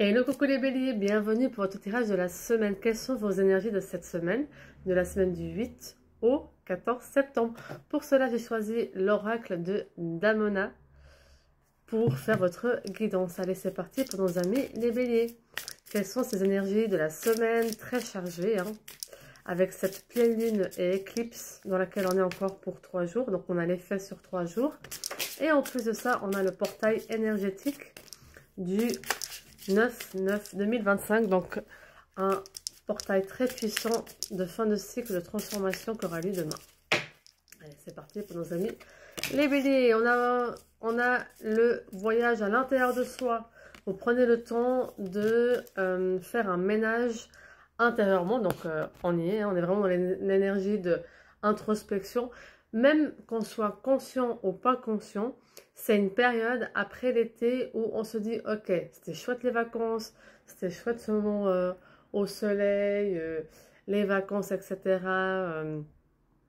Hello coucou les béliers, bienvenue pour votre tirage de la semaine. Quelles sont vos énergies de cette semaine, de la semaine du 8 au 14 septembre? Pour cela, j'ai choisi l'oracle de Damona pour faire votre guidance. Allez, c'est parti pour nos amis les béliers. Quelles sont ces énergies de la semaine très chargée, avec cette pleine lune et éclipse dans laquelle on est encore pour 3 jours. Donc on a l'effet sur 3 jours. Et en plus de ça, on a le portail énergétique du 9/9/2025, donc un portail très puissant de fin de cycle de transformation qui aura lieu demain. Allez, c'est parti pour nos amis les béliers. On a le voyage à l'intérieur de soi. Vous prenez le temps de faire un ménage intérieurement, donc on y est, on est vraiment dans l'énergie de introspection. Même qu'on soit conscient ou pas conscient, c'est une période après l'été où on se dit ok, c'était chouette les vacances, c'était chouette ce moment au soleil, les vacances, etc.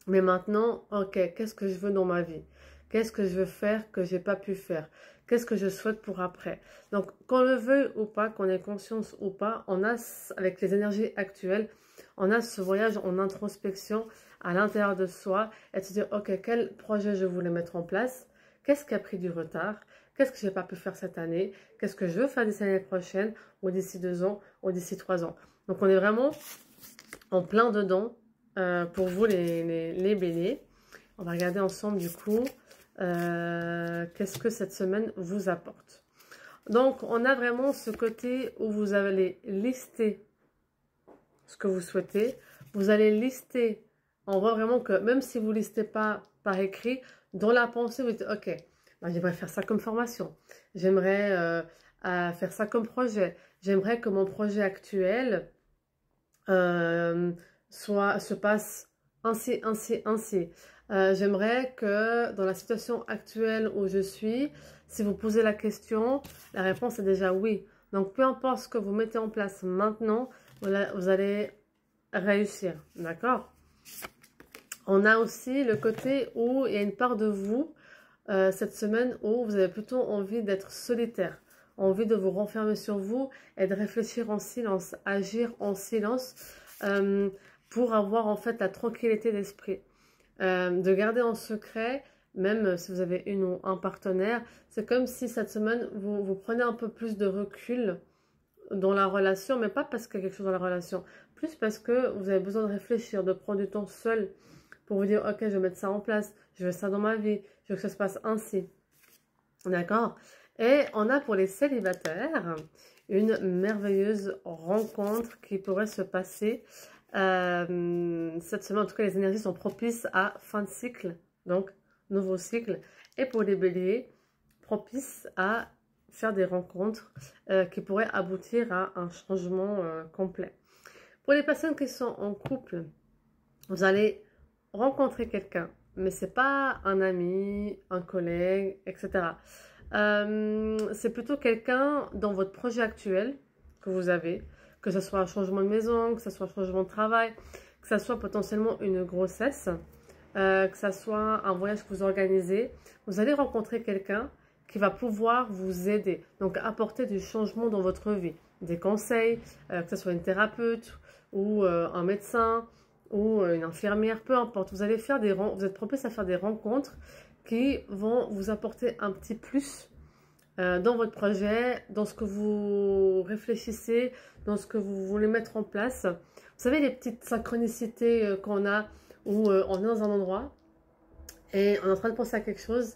Mais maintenant, ok, qu'est-ce que je veux dans ma vie? Qu'est-ce que je veux faire que j'ai pas pu faire? Qu'est-ce que je souhaite pour après? Donc, qu'on le veuille ou pas, qu'on ait conscience ou pas, on a, avec les énergies actuelles, on a ce voyage en introspection à l'intérieur de soi et de se dire, ok, quel projet je voulais mettre en place? Qu'est-ce qui a pris du retard? Qu'est-ce que j'ai pas pu faire cette année? Qu'est-ce que je veux faire d'ici l'année prochaine? Ou d'ici 2 ans? Ou d'ici 3 ans? Donc, on est vraiment en plein dedans pour vous les béliers. On va regarder ensemble du coup qu'est-ce que cette semaine vous apporte. Donc, on a vraiment ce côté où vous allez lister ce que vous souhaitez. Vous allez lister. On voit vraiment que même si vous ne listez pas par écrit, dans la pensée, vous dites, ok, ben, j'aimerais faire ça comme formation. J'aimerais faire ça comme projet. J'aimerais que mon projet actuel se passe ainsi, ainsi, ainsi. J'aimerais que dans la situation actuelle où je suis, si vous posez la question, la réponse est déjà oui. Donc, peu importe ce que vous mettez en place maintenant, vous allez réussir. D'accord? On a aussi le côté où il y a une part de vous, cette semaine, où vous avez plutôt envie d'être solitaire. Envie de vous renfermer sur vous et de réfléchir en silence, agir en silence pour avoir en fait la tranquillité d'esprit. De garder en secret, même si vous avez une ou un partenaire, c'est comme si cette semaine, vous prenez un peu plus de recul dans la relation, mais pas parce qu'il y a quelque chose dans la relation, plus parce que vous avez besoin de réfléchir, de prendre du temps seul pour vous dire, ok, je vais mettre ça en place, je veux ça dans ma vie, je veux que ça se passe ainsi. D'accord? Et on a pour les célibataires une merveilleuse rencontre qui pourrait se passer cette semaine. En tout cas, les énergies sont propices à fin de cycle, donc nouveau cycle. Et pour les béliers, propices à faire des rencontres qui pourraient aboutir à un changement complet. Pour les personnes qui sont en couple, vous allez rencontrer quelqu'un, mais c'est pas un ami, un collègue, etc. C'est plutôt quelqu'un dans votre projet actuel que vous avez, que ce soit un changement de maison, que ce soit un changement de travail, que ce soit potentiellement une grossesse, que ce soit un voyage que vous organisez. Vous allez rencontrer quelqu'un qui va pouvoir vous aider, donc apporter du changement dans votre vie, des conseils, que ce soit une thérapeute ou un médecin ou une infirmière, peu importe. Vous êtes propice à faire des rencontres qui vont vous apporter un petit plus dans votre projet, dans ce que vous réfléchissez, dans ce que vous voulez mettre en place. Vous savez, les petites synchronicités qu'on a où on est dans un endroit et on est en train de penser à quelque chose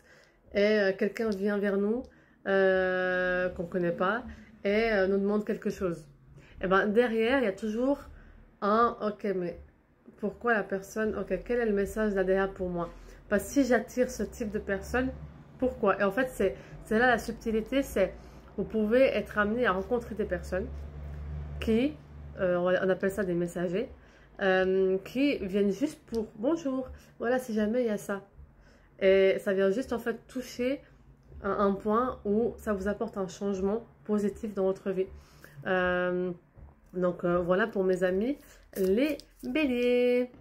et quelqu'un vient vers nous qu'on ne connaît pas et nous demande quelque chose. Et ben derrière, il y a toujours un ok, mais pourquoi la personne, ok, quel est le message là derrière pour moi? Parce que si j'attire ce type de personne, pourquoi? Et en fait, c'est là la subtilité, c'est vous pouvez être amené à rencontrer des personnes qui, on appelle ça des messagers, qui viennent juste pour bonjour, voilà, si jamais il y a ça. Et ça vient juste en fait toucher un point où ça vous apporte un changement positif dans votre vie. Donc voilà pour mes amis les béliers.